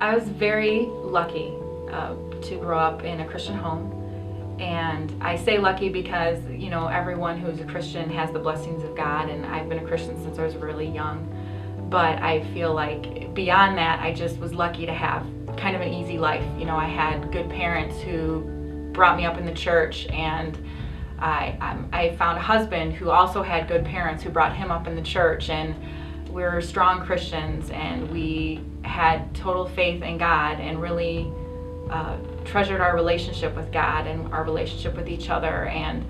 I was very lucky to grow up in a Christian home. And I say lucky because, you know, everyone who's a Christian has the blessings of God, and I've been a Christian since I was really young. But I feel like beyond that, I just was lucky to have kind of an easy life. You know, I had good parents who brought me up in the church, and I found a husband who also had good parents who brought him up in the church, and we were strong Christians, and we had total faith in God and really treasured our relationship with God and our relationship with each other. And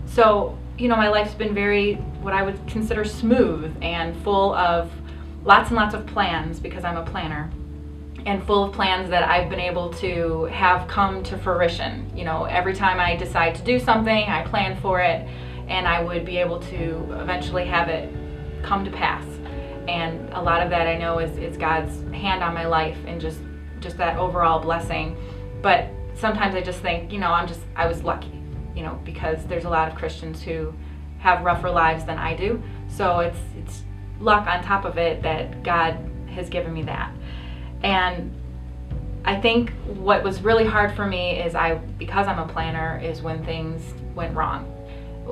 so, you know, my life's been very, what I would consider smooth and full of lots and lots of plans, because I'm a planner, and full of plans that I've been able to have come to fruition. You know, every time I decide to do something, I plan for it, and I would be able to eventually have it come to pass. And a lot of that I know is God's hand on my life and just that overall blessing. But sometimes I just think, you know, I was lucky, you know, because there's a lot of Christians who have rougher lives than I do. So it's luck on top of it that God has given me that. And I think what was really hard for me is because I'm a planner, is when things went wrong.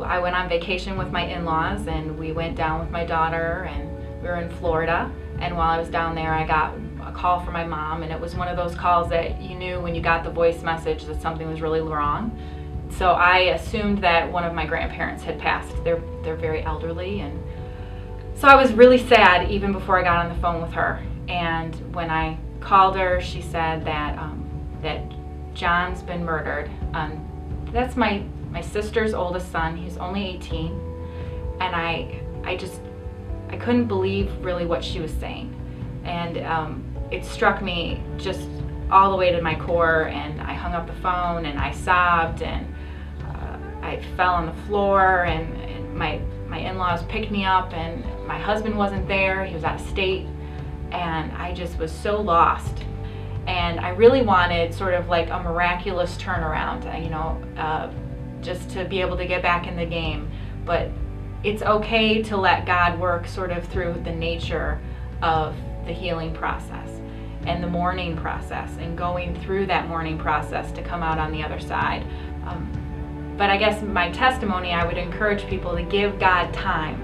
I went on vacation with my in-laws, and we went down with my daughter, and we were in Florida. And while I was down there, I got a call from my mom, and it was one of those calls that you knew when you got the voice message that something was really wrong. So I assumed that one of my grandparents had passed. They're very elderly, and so I was really sad even before I got on the phone with her. And when I called her, she said that John's been murdered. That's my sister's oldest son. He's only 18, and I couldn't believe really what she was saying. And it struck me just all the way to my core, and I hung up the phone, and I sobbed, and I fell on the floor, and my in-laws picked me up, and my husband wasn't there. He was out of state, and I just was so lost. And I really wanted sort of like a miraculous turnaround, you know, just to be able to get back in the game. But it's okay to let God work sort of through the nature of the healing process and the mourning process, and going through that mourning process to come out on the other side. But I guess my testimony, I would encourage people to give God time.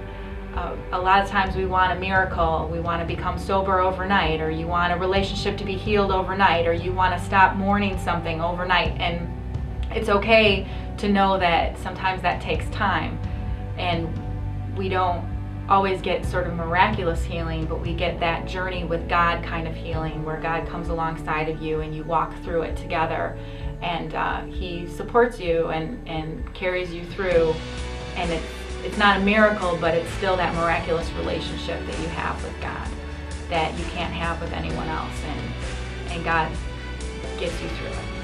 A lot of times we want a miracle, we want to become sober overnight, or you want a relationship to be healed overnight, or you want to stop mourning something overnight. And it's okay to know that sometimes that takes time, and we don't always get sort of miraculous healing, but we get that journey with God kind of healing, where God comes alongside of you and you walk through it together, and He supports you and carries you through. And it's not a miracle, but it's still that miraculous relationship that you have with God that you can't have with anyone else, and God gets you through it.